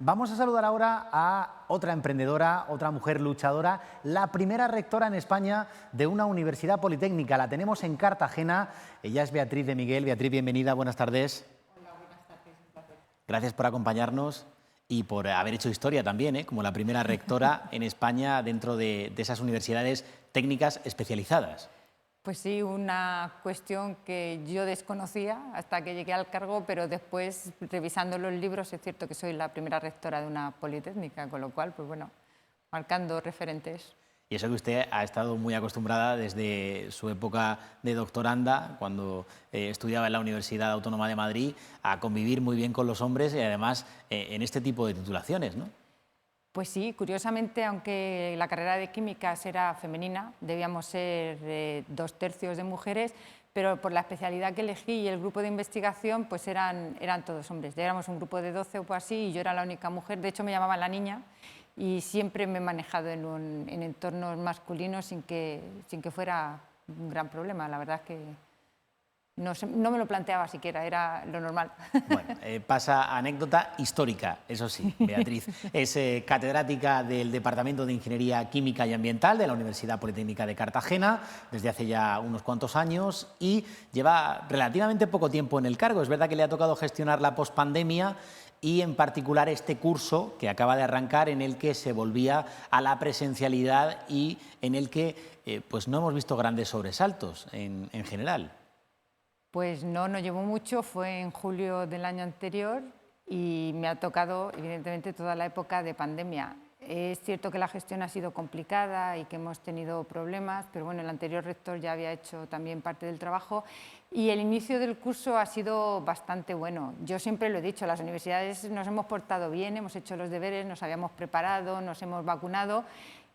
Vamos a saludar ahora a otra emprendedora, otra mujer luchadora, la primera rectora en España de una universidad politécnica. La tenemos en Cartagena. Ella es Beatriz de Miguel. Beatriz, bienvenida, buenas tardes. Hola, buenas tardes, un placer. Gracias por acompañarnos y por haber hecho historia también, como la primera rectora en España dentro de esas universidades técnicas especializadas. Pues sí, una cuestión que yo desconocía hasta que llegué al cargo, pero después, revisando los libros, es cierto que soy la primera rectora de una politécnica, con lo cual, pues bueno, marcando referentes. Y eso que usted ha estado muy acostumbrada desde su época de doctoranda, cuando estudiaba en la Universidad Autónoma de Madrid, a convivir muy bien con los hombres y además en este tipo de titulaciones, ¿no? Pues sí, curiosamente, aunque la carrera de químicas era femenina, debíamos ser 2/3 de mujeres, pero por la especialidad que elegí y el grupo de investigación, pues eran todos hombres. Ya éramos un grupo de 12 o así y yo era la única mujer. De hecho, me llamaban la niña y siempre me he manejado en entornos masculinos sin que fuera un gran problema. La verdad es que no me lo planteaba siquiera, era lo normal. Bueno, pasa anécdota histórica, eso sí, Beatriz. Es catedrática del Departamento de Ingeniería Química y Ambiental de la Universidad Politécnica de Cartagena desde hace ya unos cuantos años y lleva relativamente poco tiempo en el cargo. Es verdad que le ha tocado gestionar la pospandemia y en particular este curso que acaba de arrancar en el que se volvía a la presencialidad y en el que pues no hemos visto grandes sobresaltos en general. Pues no llevó mucho, fue en julio del año anterior y me ha tocado, evidentemente, toda la época de pandemia. Es cierto que la gestión ha sido complicada y que hemos tenido problemas, pero bueno, el anterior rector ya había hecho también parte del trabajo y el inicio del curso ha sido bastante bueno. Yo siempre lo he dicho, las universidades nos hemos portado bien, hemos hecho los deberes, nos habíamos preparado, nos hemos vacunado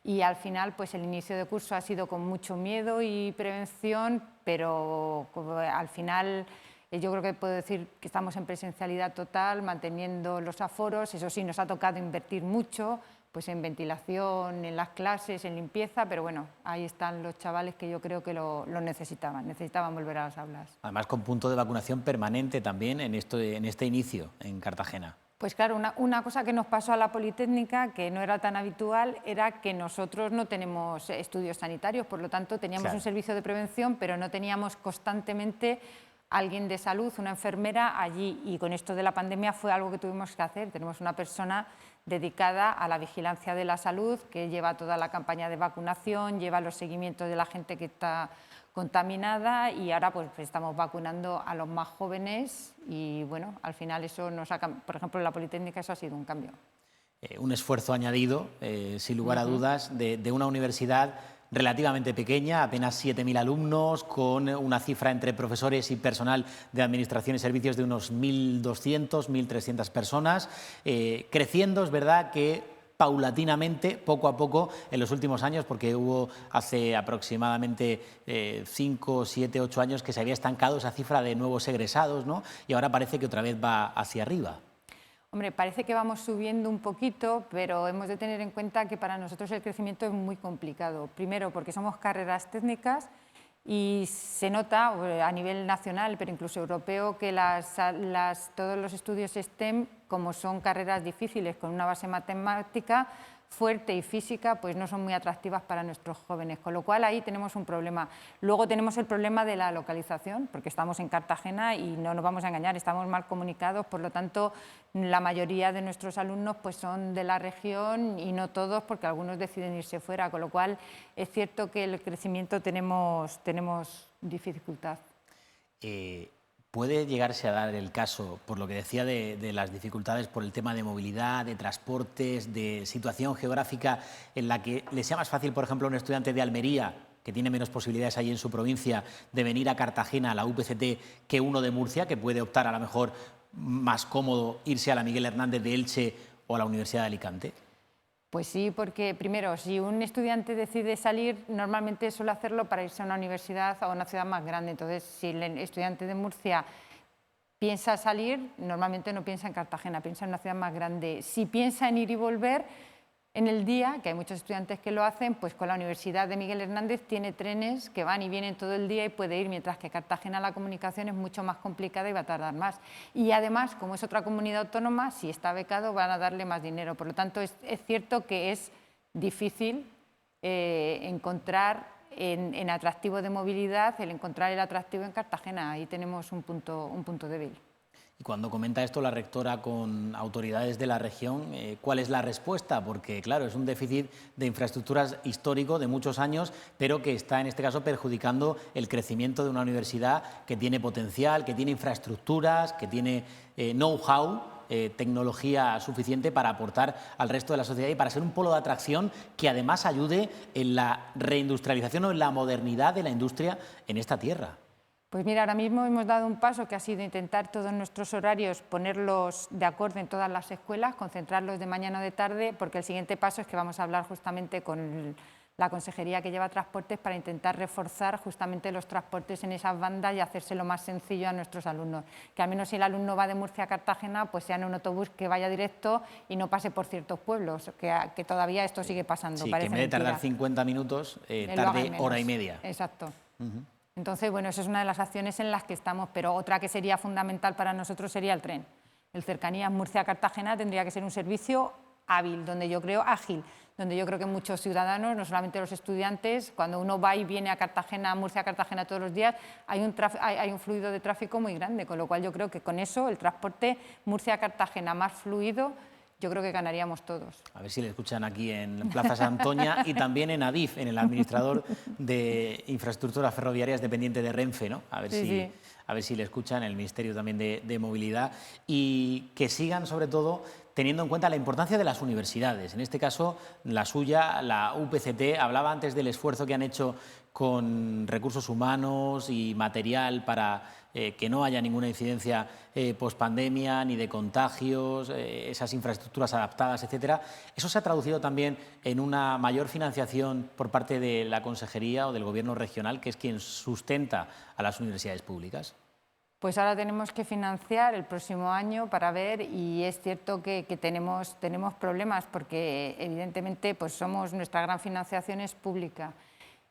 y al final pues el inicio de curso ha sido con mucho miedo y prevención, pero al final yo creo que puedo decir que estamos en presencialidad total, manteniendo los aforos. Eso sí, nos ha tocado invertir mucho pues en ventilación, en las clases, en limpieza, pero bueno, ahí están los chavales que yo creo que lo necesitaban volver a las aulas. Además, con punto de vacunación permanente también en este inicio en Cartagena. Pues claro, una cosa que nos pasó a la Politécnica, que no era tan habitual, era que nosotros no tenemos estudios sanitarios, por lo tanto teníamos un servicio de prevención, pero no teníamos constantemente alguien de salud, una enfermera allí, y con esto de la pandemia fue algo que tuvimos que hacer. Tenemos una persona dedicada a la vigilancia de la salud, que lleva toda la campaña de vacunación, lleva los seguimientos de la gente que está contaminada y ahora pues estamos vacunando a los más jóvenes y bueno, al final eso nos ha, por ejemplo en la Politécnica eso ha sido un cambio. Un esfuerzo añadido, sin lugar a dudas, de una universidad relativamente pequeña, apenas 7.000 alumnos, con una cifra entre profesores y personal de administración y servicios de unos 1.200, 1.300 personas, creciendo, es verdad que paulatinamente, poco a poco, en los últimos años, porque hubo hace aproximadamente 5, 7, 8 años que se había estancado esa cifra de nuevos egresados, ¿no? Y ahora parece que otra vez va hacia arriba. Hombre, parece que vamos subiendo un poquito, pero hemos de tener en cuenta que para nosotros el crecimiento es muy complicado. Primero, porque somos carreras técnicas y se nota a nivel nacional, pero incluso europeo, que todos los estudios STEM, como son carreras difíciles con una base matemática fuerte y física, pues no son muy atractivas para nuestros jóvenes, con lo cual ahí tenemos un problema. Luego tenemos el problema de la localización, porque estamos en Cartagena y no nos vamos a engañar, estamos mal comunicados, por lo tanto la mayoría de nuestros alumnos pues son de la región y no todos, porque algunos deciden irse fuera, con lo cual es cierto que el crecimiento tenemos dificultad. ¿Puede llegarse a dar el caso, por lo que decía, de las dificultades por el tema de movilidad, de transportes, de situación geográfica, en la que le sea más fácil, por ejemplo, a un estudiante de Almería, que tiene menos posibilidades ahí en su provincia, de venir a Cartagena, a la UPCT, que uno de Murcia, que puede optar a lo mejor más cómodo irse a la Miguel Hernández de Elche o a la Universidad de Alicante? Pues sí, porque primero, si un estudiante decide salir, normalmente suele hacerlo para irse a una universidad o a una ciudad más grande. Entonces, si el estudiante de Murcia piensa salir, normalmente no piensa en Cartagena, piensa en una ciudad más grande. Si piensa en ir y volver, en el día, que hay muchos estudiantes que lo hacen, pues con la Universidad de Miguel Hernández tiene trenes que van y vienen todo el día y puede ir, mientras que Cartagena la comunicación es mucho más complicada y va a tardar más. Y además, como es otra comunidad autónoma, si está becado van a darle más dinero. Por lo tanto, es cierto que es difícil encontrar en atractivo de movilidad, el encontrar el atractivo en Cartagena. Ahí tenemos un punto débil. Y cuando comenta esto la rectora con autoridades de la región, ¿cuál es la respuesta? Porque, claro, es un déficit de infraestructuras histórico de muchos años, pero que está, en este caso, perjudicando el crecimiento de una universidad que tiene potencial, que tiene infraestructuras, que tiene know-how, tecnología suficiente para aportar al resto de la sociedad y para ser un polo de atracción que además ayude en la reindustrialización o en la modernidad de la industria en esta tierra. Pues mira, ahora mismo hemos dado un paso que ha sido intentar todos nuestros horarios ponerlos de acuerdo en todas las escuelas, concentrarlos de mañana o de tarde, porque el siguiente paso es que vamos a hablar justamente con la consejería que lleva transportes para intentar reforzar justamente los transportes en esas bandas y hacérselo más sencillo a nuestros alumnos. Que al menos si el alumno va de Murcia a Cartagena, pues sea en un autobús que vaya directo y no pase por ciertos pueblos, que todavía esto sigue pasando. Sí, parece que en vez de tardar mentira. 50 minutos, tarde hora y media. Exacto. Entonces, bueno, eso es una de las acciones en las que estamos, pero otra que sería fundamental para nosotros sería el tren. El Cercanías Murcia-Cartagena tendría que ser un servicio ágil, donde yo creo que muchos ciudadanos, no solamente los estudiantes, cuando uno va y viene a Cartagena, Murcia-Cartagena todos los días, hay un fluido de tráfico muy grande, con lo cual yo creo que con eso el transporte Murcia-Cartagena más fluido, yo creo que ganaríamos todos. A ver si le escuchan aquí en Plaza Santoña y también en Adif, en el administrador de infraestructuras ferroviarias dependiente de Renfe, ¿no? A ver si le escuchan, el Ministerio también de Movilidad, y que sigan sobre todo teniendo en cuenta la importancia de las universidades. En este caso, la suya, la UPCT, hablaba antes del esfuerzo que han hecho con recursos humanos y material para que no haya ninguna incidencia pospandemia, ni de contagios, esas infraestructuras adaptadas, etcétera. ¿Eso se ha traducido también en una mayor financiación por parte de la Consejería o del Gobierno regional, que es quien sustenta a las universidades públicas? Pues ahora tenemos que financiar el próximo año para ver, y es cierto que tenemos problemas porque evidentemente pues nuestra gran financiación es pública.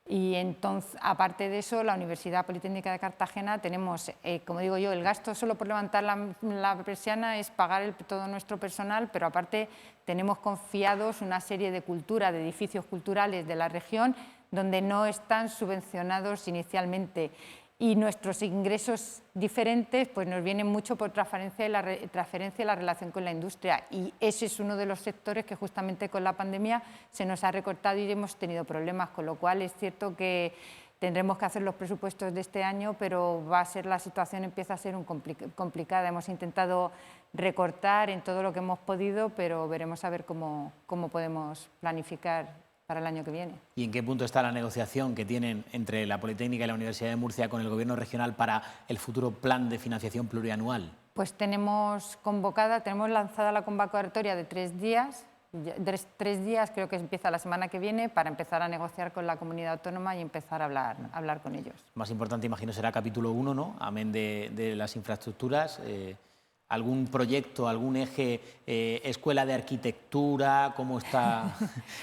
Y entonces, aparte de eso, la Universidad Politécnica de Cartagena tenemos, como digo yo, el gasto solo por levantar la persiana es pagar todo nuestro personal, pero aparte tenemos confiados una serie de edificios culturales de la región donde no están subvencionados inicialmente. Y nuestros ingresos diferentes pues nos vienen mucho por transferencia y la relación con la industria. Y ese es uno de los sectores que justamente con la pandemia se nos ha recortado y hemos tenido problemas, con lo cual es cierto que tendremos que hacer los presupuestos de este año, pero la situación empieza a ser complicada. Hemos intentado recortar en todo lo que hemos podido, pero veremos a ver cómo podemos planificar para el año que viene. ¿Y en qué punto está la negociación que tienen entre la Politécnica y la Universidad de Murcia con el Gobierno regional para el futuro plan de financiación plurianual? Pues tenemos lanzada la convocatoria de 3 días. 3 días, creo que empieza la semana que viene, para empezar a negociar con la comunidad autónoma y empezar a hablar con ellos. Más importante, imagino, será capítulo 1, ¿no? Amén de las infraestructuras. ¿Algún proyecto, algún eje, escuela de arquitectura? ¿Cómo está?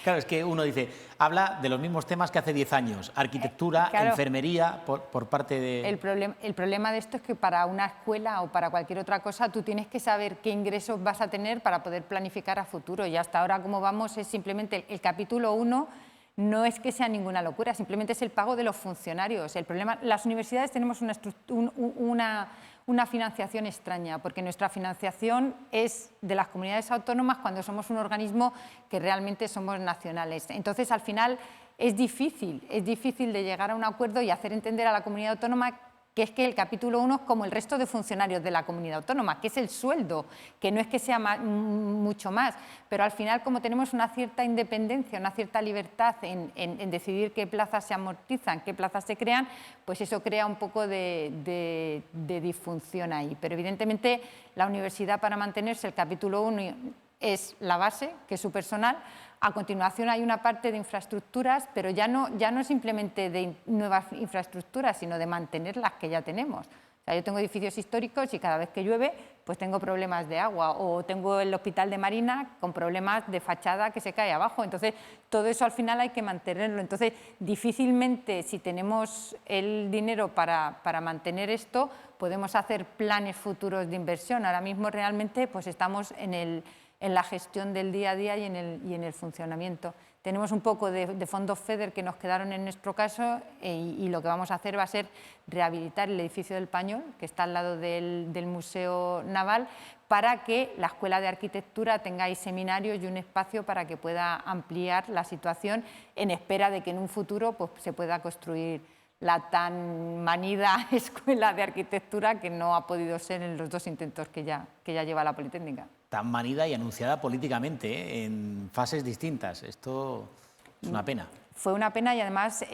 Claro, es que uno dice, habla de los mismos temas que hace 10 años, arquitectura, claro, enfermería, por parte de... El problema de esto es que para una escuela o para cualquier otra cosa tú tienes que saber qué ingresos vas a tener para poder planificar a futuro, y hasta ahora como vamos es simplemente el capítulo 1. No es que sea ninguna locura, simplemente es el pago de los funcionarios. El problema, las universidades tenemos una financiación extraña, porque nuestra financiación es de las comunidades autónomas cuando somos un organismo que realmente somos nacionales. Entonces, al final, es difícil de llegar a un acuerdo y hacer entender a la comunidad autónoma que es que el capítulo 1 es como el resto de funcionarios de la comunidad autónoma, que es el sueldo, que no es que sea mucho más, pero al final, como tenemos una cierta independencia, una cierta libertad en decidir qué plazas se amortizan, qué plazas se crean, pues eso crea un poco de disfunción ahí. Pero evidentemente la universidad, para mantenerse, el capítulo 1 es la base, que es su personal. A continuación hay una parte de infraestructuras, pero ya no simplemente de nuevas infraestructuras, sino de mantener las que ya tenemos. O sea, yo tengo edificios históricos y cada vez que llueve pues tengo problemas de agua, o tengo el Hospital de Marina con problemas de fachada que se cae abajo. Entonces, todo eso al final hay que mantenerlo. Entonces, difícilmente, si tenemos el dinero para mantener esto, podemos hacer planes futuros de inversión. Ahora mismo realmente pues estamos en la gestión del día a día y en el funcionamiento. Tenemos un poco de fondos FEDER que nos quedaron en nuestro caso, y lo que vamos a hacer va a ser rehabilitar el edificio del Pañol, que está al lado del Museo Naval, para que la Escuela de Arquitectura tenga ahí seminarios y un espacio para que pueda ampliar la situación, en espera de que en un futuro pues, se pueda construir la tan manida Escuela de Arquitectura que no ha podido ser en los 2 intentos que ya lleva la Politécnica. Tan manida y anunciada políticamente, en fases distintas. Esto es una pena. Fue una pena y además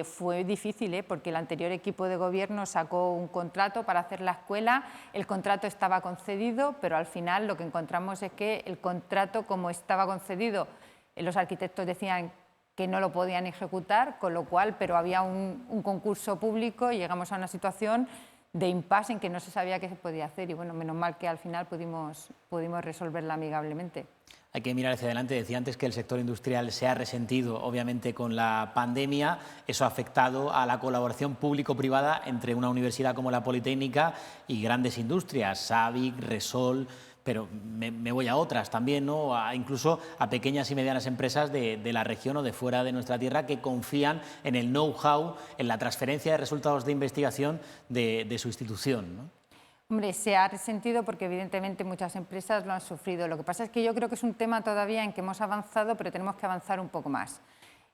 fue difícil, porque el anterior equipo de gobierno sacó un contrato para hacer la escuela, el contrato estaba concedido, pero al final lo que encontramos es que el contrato, como estaba concedido, los arquitectos decían que no lo podían ejecutar, con lo cual, pero había un concurso público y llegamos a una situación de impasse en que no se sabía qué se podía hacer, y bueno, menos mal que al final pudimos resolverla amigablemente. Hay que mirar hacia adelante. Decía antes que el sector industrial se ha resentido, obviamente, con la pandemia. Eso ha afectado a la colaboración público-privada entre una universidad como la Politécnica y grandes industrias, SABIC, Resol, pero me voy a otras también, ¿no? Incluso a pequeñas y medianas empresas de la región o de fuera de nuestra tierra que confían en el know-how, en la transferencia de resultados de investigación de su institución, ¿no? Hombre, se ha resentido porque evidentemente muchas empresas lo han sufrido. Lo que pasa es que yo creo que es un tema todavía en que hemos avanzado, pero tenemos que avanzar un poco más.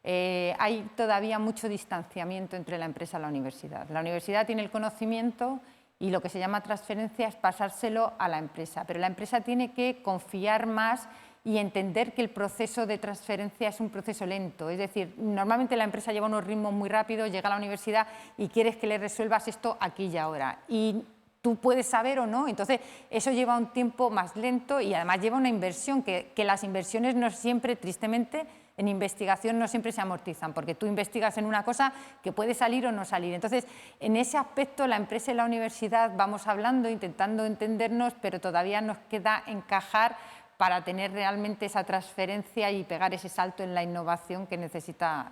Hay todavía mucho distanciamiento entre la empresa y la universidad. La universidad tiene el conocimiento y lo que se llama transferencia es pasárselo a la empresa, pero la empresa tiene que confiar más y entender que el proceso de transferencia es un proceso lento. Es decir, normalmente la empresa lleva unos ritmos muy rápidos, llega a la universidad y quieres que le resuelvas esto aquí y ahora. Y tú puedes saber o no, entonces eso lleva un tiempo más lento y además lleva una inversión, que las inversiones no siempre, tristemente, en investigación no siempre se amortizan, porque tú investigas en una cosa que puede salir o no salir. Entonces, en ese aspecto, la empresa y la universidad vamos hablando, intentando entendernos, pero todavía nos queda encajar para tener realmente esa transferencia y pegar ese salto en la innovación que necesita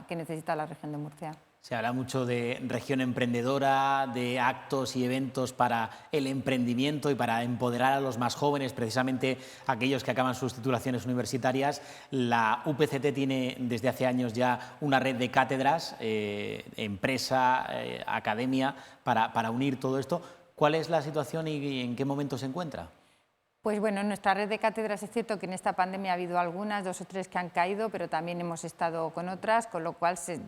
la región de Murcia. Se habla mucho de región emprendedora, de actos y eventos para el emprendimiento y para empoderar a los más jóvenes, precisamente aquellos que acaban sus titulaciones universitarias. La UPCT tiene desde hace años ya una red de cátedras, empresa, academia, para unir todo esto. ¿Cuál es la situación y en qué momento se encuentra? Pues bueno, en nuestra red de cátedras es cierto que en esta pandemia ha habido algunas, 2 o 3 que han caído, pero también hemos estado con otras, con lo cual se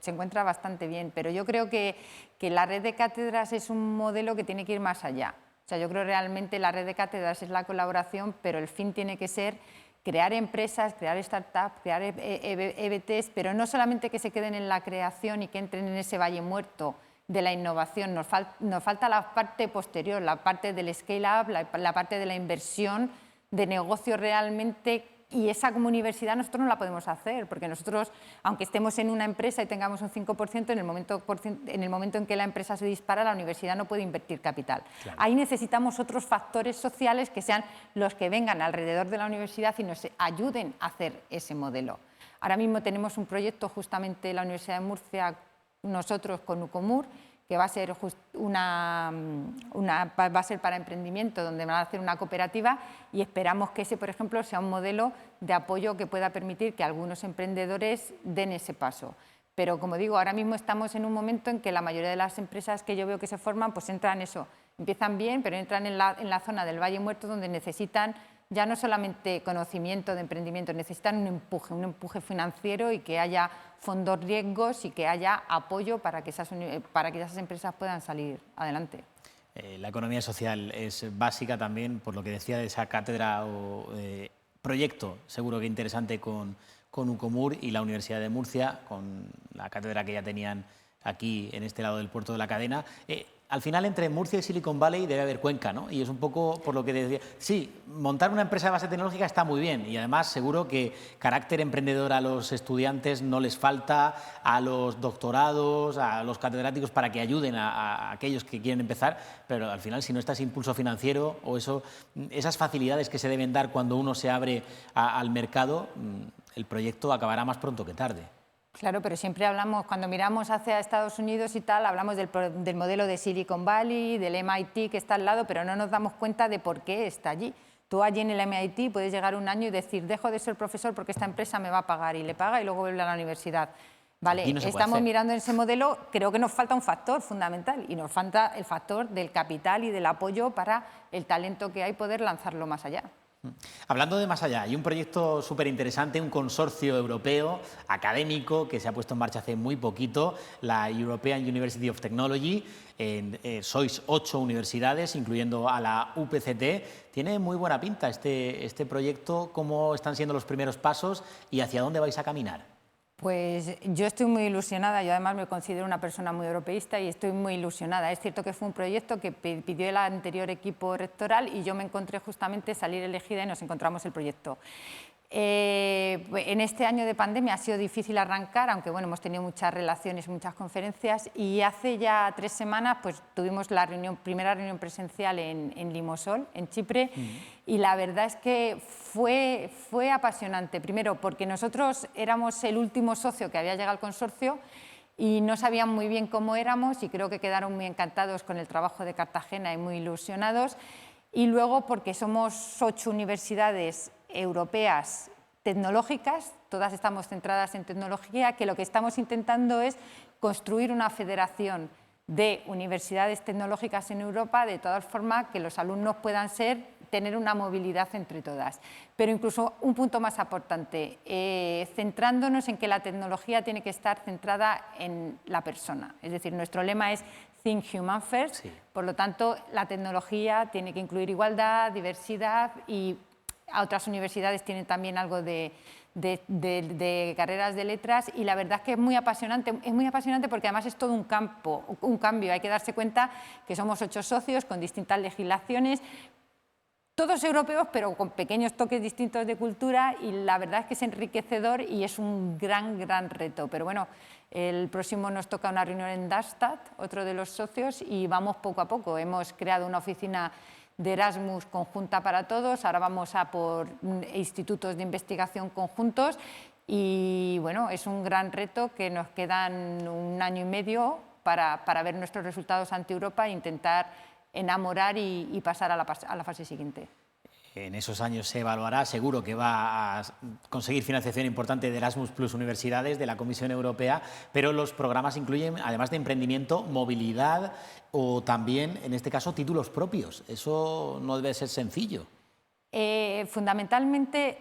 encuentra bastante bien. Pero yo creo que la red de cátedras es un modelo que tiene que ir más allá. O sea, yo creo realmente la red de cátedras es la colaboración, pero el fin tiene que ser crear empresas, crear startups, crear EBTs, pero no solamente que se queden en la creación y que entren en ese valle muerto de la innovación, nos falta la parte posterior, la parte del scale-up, la parte de la inversión, de negocio realmente, y esa como universidad nosotros no la podemos hacer, porque nosotros, aunque estemos en una empresa y tengamos un 5%, en el momento en que la empresa se dispara, la universidad no puede invertir capital. Claro. Ahí necesitamos otros factores sociales que sean los que vengan alrededor de la universidad y nos ayuden a hacer ese modelo. Ahora mismo tenemos un proyecto justamente en la Universidad de Murcia, nosotros con Ucomur, que va a ser va a ser para emprendimiento, donde van a hacer una cooperativa, y esperamos que ese, por ejemplo, sea un modelo de apoyo que pueda permitir que algunos emprendedores den ese paso. Pero, como digo, ahora mismo estamos en un momento en que la mayoría de las empresas que yo veo que se forman, pues entran empiezan bien, pero entran en la zona del Valle Muerto, donde necesitan ya no solamente conocimiento de emprendimiento, necesitan un empuje financiero y que haya fondos riesgos y que haya apoyo para que esas empresas puedan salir adelante. La economía social es básica también, por lo que decía de esa cátedra o proyecto, seguro que interesante con Ucomur y la Universidad de Murcia, con la cátedra que ya tenían aquí en este lado del puerto de la Cadena. al final entre Murcia y Silicon Valley debe haber cuenca, ¿no? Y es un poco por lo que decía. Sí, montar una empresa de base tecnológica está muy bien y además seguro que carácter emprendedor a los estudiantes no les falta, a los doctorados, a los catedráticos para que ayuden a aquellos que quieren empezar, pero al final si no está ese impulso financiero o esas facilidades que se deben dar cuando uno se abre al mercado, el proyecto acabará más pronto que tarde. Claro, pero siempre hablamos, cuando miramos hacia Estados Unidos y tal, hablamos del modelo de Silicon Valley, del MIT que está al lado, pero no nos damos cuenta de por qué está allí. Tú allí en el MIT puedes llegar un año y decir, dejo de ser profesor porque esta empresa me va a pagar, y le paga y luego vuelve a la universidad. Vale, no estamos mirando en ese modelo, creo que nos falta un factor fundamental y nos falta el factor del capital y del apoyo para el talento que hay poder lanzarlo más allá. Hablando de más allá, hay un proyecto súper interesante, un consorcio europeo académico que se ha puesto en marcha hace muy poquito, la European University of Technology. Sois 8 universidades, incluyendo a la UPCT. Tiene muy buena pinta este proyecto. ¿Cómo están siendo los primeros pasos y hacia dónde vais a caminar? Pues yo estoy muy ilusionada, yo además me considero una persona muy europeísta y estoy muy ilusionada. Es cierto que fue un proyecto que pidió el anterior equipo rectoral y yo me encontré justamente salir elegida y nos encontramos el proyecto. En este año de pandemia ha sido difícil arrancar, aunque bueno, hemos tenido muchas relaciones, muchas conferencias, y hace ya 3 semanas pues, tuvimos la primera reunión presencial en Limassol, en Chipre, y la verdad es que fue apasionante. Primero, porque nosotros éramos el último socio que había llegado al consorcio y no sabían muy bien cómo éramos y creo que quedaron muy encantados con el trabajo de Cartagena y muy ilusionados. Y luego porque somos 8 universidades europeas tecnológicas, todas estamos centradas en tecnología, que lo que estamos intentando es construir una federación de universidades tecnológicas en Europa, de tal forma que los alumnos puedan tener una movilidad entre todas. Pero incluso un punto más importante, centrándonos en que la tecnología tiene que estar centrada en la persona. Es decir, nuestro lema es Think Human First, sí. Por lo tanto, la tecnología tiene que incluir igualdad, diversidad y otras universidades tienen también algo de carreras de letras y la verdad es que es muy apasionante porque además es todo un cambio. Hay que darse cuenta que somos 8 socios con distintas legislaciones, todos europeos, pero con pequeños toques distintos de cultura y la verdad es que es enriquecedor y es un gran reto. Pero bueno, el próximo nos toca una reunión en Darmstadt, otro de los socios, y vamos poco a poco. Hemos creado una oficina de Erasmus conjunta para todos, ahora vamos a por institutos de investigación conjuntos y bueno, es un gran reto que nos quedan 1 año y medio para ver nuestros resultados ante Europa e intentar enamorar y pasar a la fase siguiente. En esos años se evaluará, seguro que va a conseguir financiación importante de Erasmus Plus Universidades, de la Comisión Europea, pero los programas incluyen, además de emprendimiento, movilidad o también, en este caso, títulos propios. Eso no debe ser sencillo. Fundamentalmente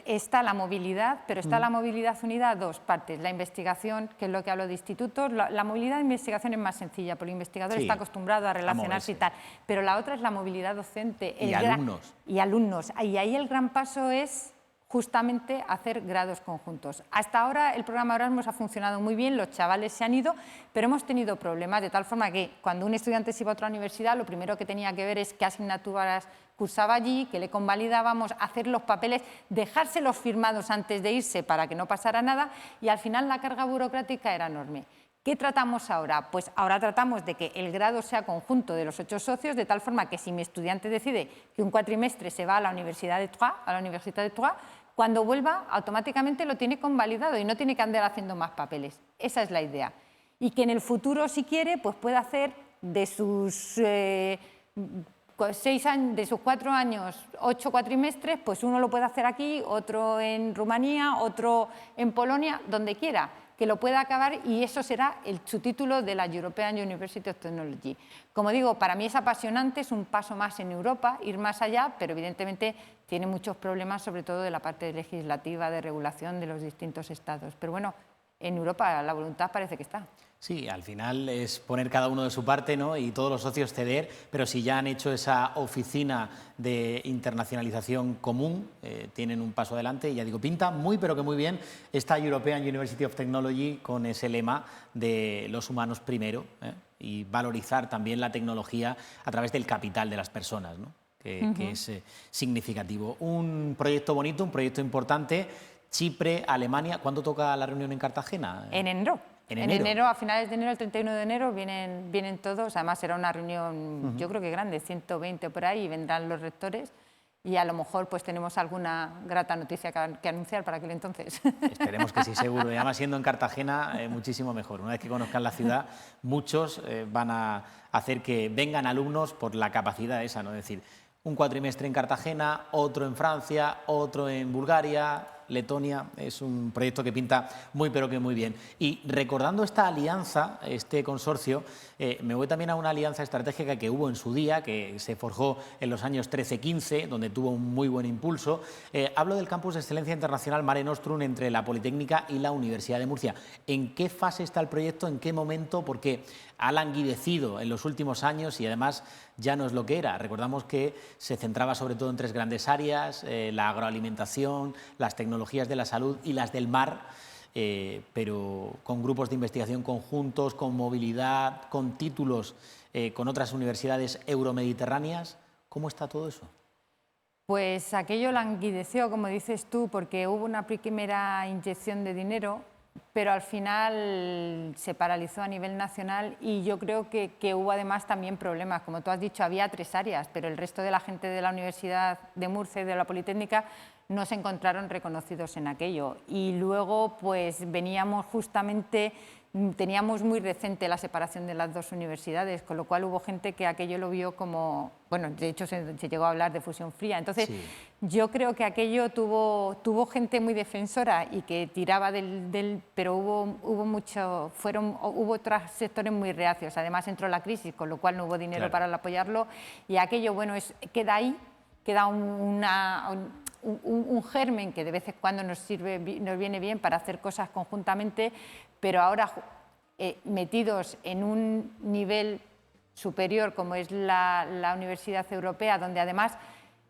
está la movilidad, pero está la movilidad unida a 2 partes. La investigación, que es lo que hablo de institutos, la movilidad de investigación es más sencilla, porque el investigador está acostumbrado a relacionarse y tal, pero la otra es la movilidad docente. Y alumnos. Y alumnos. Y ahí el gran paso es justamente hacer grados conjuntos. Hasta ahora el programa Erasmus ha funcionado muy bien, los chavales se han ido, pero hemos tenido problemas, de tal forma que cuando un estudiante se iba a otra universidad, lo primero que tenía que ver es qué asignaturas cursaba allí, que le convalidábamos, hacer los papeles, dejárselos firmados antes de irse para que no pasara nada y al final la carga burocrática era enorme. ¿Qué tratamos ahora? Pues ahora tratamos de que el grado sea conjunto de los 8 socios, de tal forma que si mi estudiante decide que un cuatrimestre se va a la Universidad de Troyes, cuando vuelva automáticamente lo tiene convalidado y no tiene que andar haciendo más papeles. Esa es la idea. Y que en el futuro, si quiere, pues pueda hacer de sus 6 años, de sus 4 años, 8 cuatrimestres, pues uno lo puede hacer aquí, otro en Rumanía, otro en Polonia, donde quiera, que lo pueda acabar y eso será su título de la European University of Technology. Como digo, para mí es apasionante, es un paso más en Europa, ir más allá, pero evidentemente tiene muchos problemas, sobre todo de la parte legislativa, de regulación de los distintos estados. Pero bueno, en Europa la voluntad parece que está. Sí, al final es poner cada uno de su parte, ¿no? Y todos los socios ceder, pero si ya han hecho esa oficina de internacionalización común, tienen un paso adelante y ya digo, pinta muy pero que muy bien esta European University of Technology con ese lema de los humanos primero, ¿eh? y valorizar también la tecnología a través del capital de las personas, ¿no? Que es significativo. Un proyecto bonito, un proyecto importante. Chipre, Alemania. ¿Cuándo toca la reunión en Cartagena? En enero. En enero. A finales de enero, el 31 de enero, vienen todos. Además, será una reunión, yo creo que grande, 120 por ahí, y vendrán los rectores. Y a lo mejor pues tenemos alguna grata noticia que anunciar para aquel entonces. Esperemos que sí, seguro. Y además, siendo en Cartagena, muchísimo mejor. Una vez que conozcan la ciudad, muchos van a hacer que vengan alumnos por la capacidad esa, ¿no? Es decir, un cuatrimestre en Cartagena, otro en Francia, otro en Bulgaria, Letonia. Es un proyecto que pinta muy, pero que muy bien. Y recordando esta alianza, este consorcio, me voy también a una alianza estratégica que hubo en su día, que se forjó en los años 13-15, donde tuvo un muy buen impulso. Hablo del Campus de Excelencia Internacional Mare Nostrum entre la Politécnica y la Universidad de Murcia. ¿En qué fase está el proyecto? ¿En qué momento? Porque ha languidecido en los últimos años y además ya no es lo que era. Recordamos que se centraba sobre todo en tres grandes áreas, la agroalimentación, las tecnologías de la salud y las del mar, pero con grupos de investigación conjuntos, con movilidad, con títulos con otras universidades euromediterráneas. ¿Cómo está todo eso? Pues aquello languideció, como dices tú, porque hubo una primera inyección de dinero, pero al final se paralizó a nivel nacional y yo creo que hubo además también problemas. Como tú has dicho, había tres áreas, pero el resto de la gente de la Universidad de Murcia y de la Politécnica no se encontraron reconocidos en aquello. Y luego pues veníamos justamente, teníamos muy reciente la separación de las dos universidades, con lo cual hubo gente que aquello lo vio como, bueno, de hecho se llegó a hablar de fusión fría. Entonces sí, yo creo que aquello tuvo gente muy defensora y que tiraba pero hubo otros sectores muy reacios. Además entró la crisis, con lo cual no hubo dinero para apoyarlo y aquello, bueno, queda ahí, queda un germen que de vez en cuando nos viene bien para hacer cosas conjuntamente, pero ahora metidos en un nivel superior como es la Universidad Europea, donde además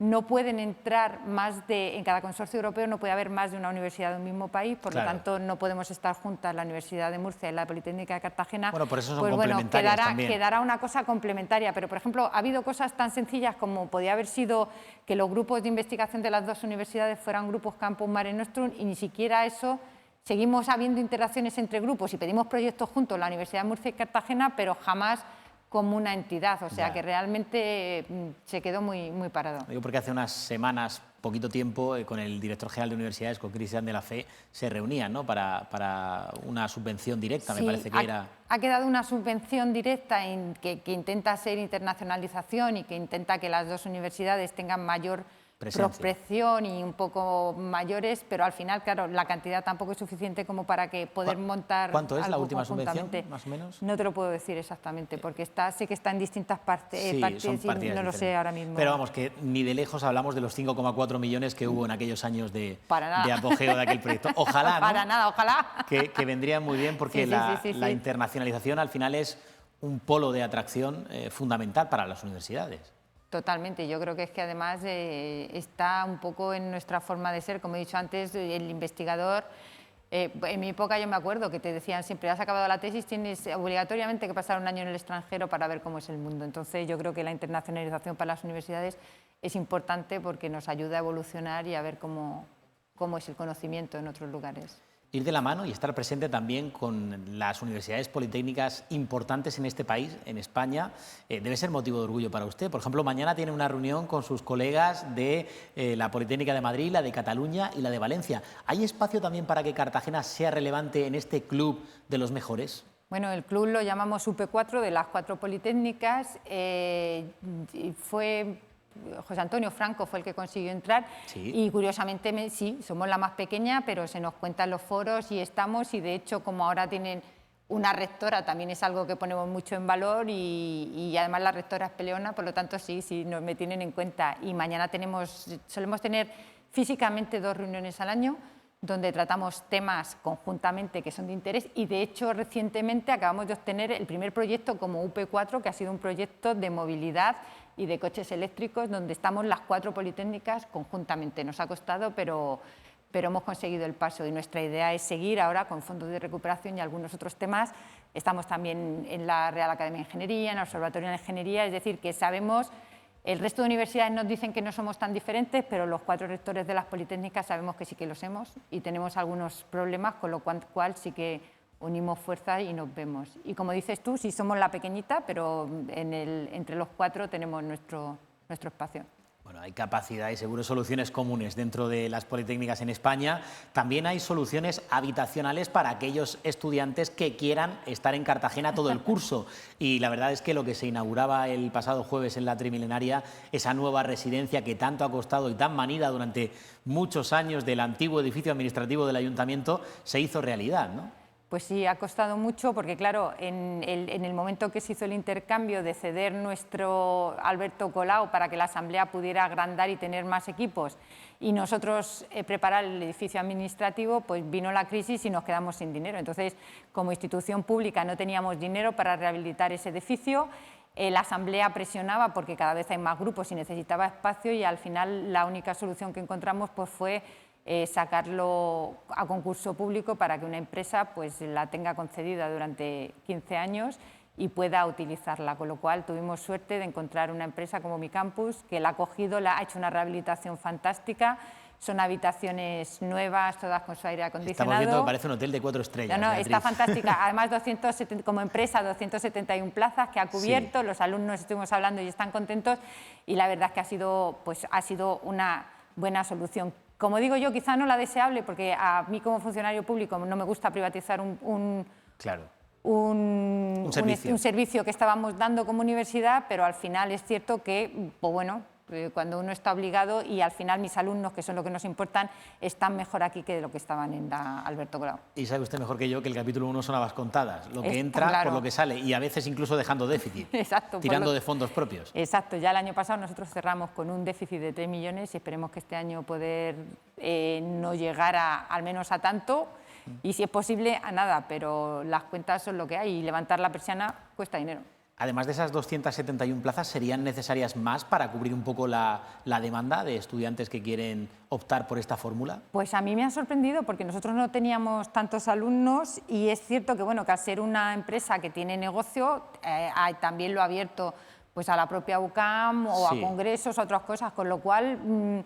no pueden entrar en cada consorcio europeo no puede haber más de una universidad de un mismo país, por lo tanto no podemos estar juntas la Universidad de Murcia y la Politécnica de Cartagena. Bueno, por eso son complementarias también. Quedará una cosa complementaria, pero por ejemplo ha habido cosas tan sencillas como podía haber sido que los grupos de investigación de las dos universidades fueran grupos Campus Mare Nostrum y ni siquiera eso. Seguimos habiendo interacciones entre grupos y pedimos proyectos juntos la Universidad de Murcia y Cartagena, pero jamás como una entidad, o sea que realmente se quedó muy, muy parado. Digo porque hace unas semanas, poquito tiempo, con el director general de universidades, con Cristian de la Fe, se reunían, ¿no? para una subvención directa, sí, me parece que era. Ha quedado una subvención directa que intenta ser internacionalización y que intenta que las dos universidades tengan mayor prospección y un poco mayores, pero al final, claro, la cantidad tampoco es suficiente como para que poder montar. ¿Cuánto es la última subvención, más o menos? No te lo puedo decir exactamente, porque sé que está en distintas partes sí, y no lo sé ahora mismo. Pero vamos, que ni de lejos hablamos de los 5,4 millones que hubo en aquellos años de apogeo de aquel proyecto. Ojalá, ¿no? Para nada, ojalá. Que vendría muy bien, porque la internacionalización al final es un polo de atracción fundamental para las universidades. Totalmente, yo creo que es que además está un poco en nuestra forma de ser, como he dicho antes, el investigador, en mi época yo me acuerdo que te decían siempre, has acabado la tesis, tienes obligatoriamente que pasar un año en el extranjero para ver cómo es el mundo, entonces yo creo que la internacionalización para las universidades es importante porque nos ayuda a evolucionar y a ver cómo es el conocimiento en otros lugares. Ir de la mano y estar presente también con las universidades politécnicas importantes en este país, en España, debe ser motivo de orgullo para usted. Por ejemplo, mañana tiene una reunión con sus colegas de la Politécnica de Madrid, la de Cataluña y la de Valencia. ¿Hay espacio también para que Cartagena sea relevante en este club de los mejores? Bueno, el club lo llamamos UP4, de las 4 politécnicas. José Antonio Franco fue el que consiguió entrar y curiosamente sí, somos la más pequeña, pero se nos cuentan los foros y de hecho como ahora tienen una rectora también es algo que ponemos mucho en valor y además la rectora es peleona, por lo tanto sí, me tienen en cuenta y mañana solemos tener físicamente 2 reuniones al año donde tratamos temas conjuntamente que son de interés y de hecho recientemente acabamos de obtener el primer proyecto como UP4 que ha sido un proyecto de movilidad y de coches eléctricos donde estamos las 4 politécnicas conjuntamente. Nos ha costado, pero pero hemos conseguido el paso y nuestra idea es seguir ahora con fondos de recuperación y algunos otros temas. Estamos también en la Real Academia de Ingeniería, en el Observatorio de Ingeniería, es decir, que sabemos, el resto de universidades nos dicen que no somos tan diferentes, pero los 4 rectores de las politécnicas sabemos que sí que lo somos y tenemos algunos problemas, con lo cual sí que unimos fuerzas y nos vemos. Y como dices tú, sí somos la pequeñita, pero entre los 4 tenemos nuestro espacio. Bueno, hay capacidad y seguro soluciones comunes dentro de las politécnicas en España. También hay soluciones habitacionales para aquellos estudiantes que quieran estar en Cartagena todo el curso. Y la verdad es que lo que se inauguraba el pasado jueves en la Trimilenaria, esa nueva residencia que tanto ha costado y tan manida durante muchos años del antiguo edificio administrativo del Ayuntamiento, se hizo realidad, ¿no? Pues sí, ha costado mucho porque, claro, en el momento que se hizo el intercambio de ceder nuestro Alberto Colau para que la Asamblea pudiera agrandar y tener más equipos y nosotros preparar el edificio administrativo, pues vino la crisis y nos quedamos sin dinero. Entonces, como institución pública no teníamos dinero para rehabilitar ese edificio. La Asamblea presionaba porque cada vez hay más grupos y necesitaba espacio y al final la única solución que encontramos pues fue sacarlo a concurso público para que una empresa pues la tenga concedida durante 15 años y pueda utilizarla, con lo cual tuvimos suerte de encontrar una empresa como Mi Campus que la ha cogido, ha hecho una rehabilitación fantástica, son habitaciones nuevas, todas con su aire acondicionado. Estamos viendo que parece un hotel de 4 estrellas. No, está fantástica. Además, como empresa, 271 plazas que ha cubierto, sí. Los alumnos estuvimos hablando y están contentos y la verdad es que ha sido una buena solución. Como digo yo, quizá no la deseable, porque a mí como funcionario público no me gusta privatizar un servicio que estábamos dando como universidad, pero al final es cierto que, pues bueno, cuando uno está obligado y al final mis alumnos, que son lo que nos importan, están mejor aquí que de lo que estaban en la Alberto Colau. Y sabe usted mejor que yo que el capítulo 1 son habas contadas, lo que entra claro. Por lo que sale y a veces incluso dejando déficit, exacto, tirando de fondos propios. Exacto, ya el año pasado nosotros cerramos con un déficit de 3 millones y esperemos que este año poder no llegar al menos a tanto y si es posible a nada, pero las cuentas son lo que hay y levantar la persiana cuesta dinero. Además de esas 271 plazas, ¿serían necesarias más para cubrir un poco la demanda de estudiantes que quieren optar por esta fórmula? Pues a mí me ha sorprendido porque nosotros no teníamos tantos alumnos y es cierto que, bueno, que al ser una empresa que tiene negocio, también lo ha abierto pues, a la propia UCAM o sí. A congresos, a otras cosas, con lo cual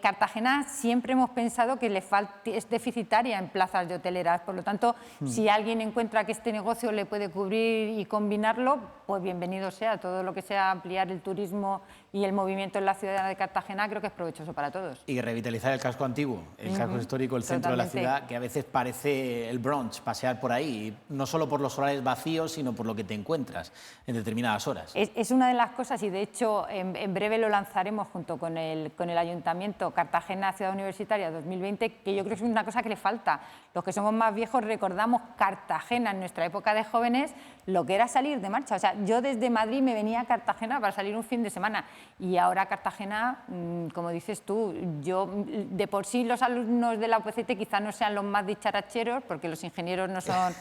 Cartagena siempre hemos pensado que es deficitaria en plazas de hoteleras, por lo tanto, si alguien encuentra que este negocio le puede cubrir y combinarlo, pues bienvenido sea. Todo lo que sea ampliar el turismo y el movimiento en la ciudad de Cartagena creo que es provechoso para todos. Y revitalizar el casco antiguo, el casco histórico, el centro Totalmente. De la ciudad, que a veces parece el Bronx, pasear por ahí, no solo por los solares vacíos, sino por lo que te encuentras en determinadas horas. Es una de las cosas y de hecho en breve lo lanzaremos junto con el Ayuntamiento, Cartagena Ciudad Universitaria 2020, que yo creo que es una cosa que le falta. Los que somos más viejos recordamos Cartagena en nuestra época de jóvenes, lo que era salir de marcha. O sea, yo desde Madrid me venía a Cartagena para salir un fin de semana y ahora Cartagena, como dices tú, de por sí los alumnos de la UPCT quizás no sean los más dicharacheros, porque los ingenieros no son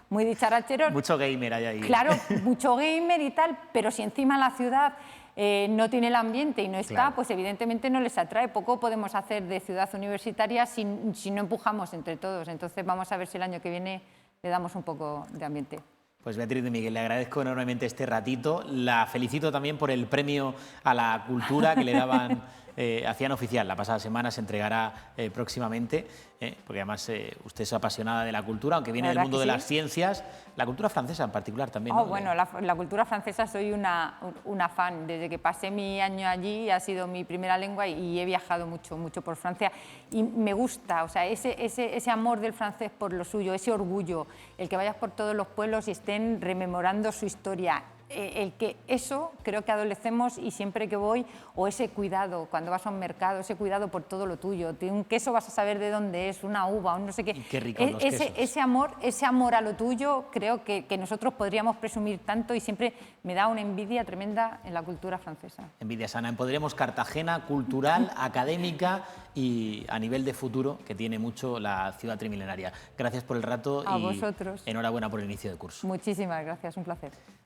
muy dicharacheros. Mucho gamer hay ahí. Claro, mucho gamer y tal, pero si encima la ciudad no tiene el ambiente y no está, claro. Pues evidentemente no les atrae. Poco podemos hacer de ciudad universitaria si no empujamos entre todos. Entonces vamos a ver si el año que viene le damos un poco de ambiente. Pues Beatriz de Miguel, le agradezco enormemente este ratito. La felicito también por el premio a la cultura que le daban, hacían oficial. La pasada semana se entregará próximamente, porque además usted es apasionada de la cultura, aunque viene del mundo de las ciencias, la cultura francesa en particular también. ¿No? Bueno, la cultura francesa soy una fan. Desde que pasé mi año allí ha sido mi primera lengua y he viajado mucho por Francia y me gusta, o sea, ese amor del francés por lo suyo, ese orgullo, el que vayas por todos los pueblos y estén rememorando su historia. El que eso creo que adolecemos y siempre que voy, o ese cuidado cuando vas a un mercado, ese cuidado por todo lo tuyo, un queso vas a saber de dónde es, una uva, un no sé qué. Qué rico los quesos. Ese amor a lo tuyo creo que nosotros podríamos presumir tanto y siempre me da una envidia tremenda en la cultura francesa. Envidia sana. Empoderemos Cartagena cultural, académica y a nivel de futuro, que tiene mucho la ciudad trimilenaria. Gracias por el rato a vosotros. Enhorabuena por el inicio de curso. Muchísimas gracias, un placer.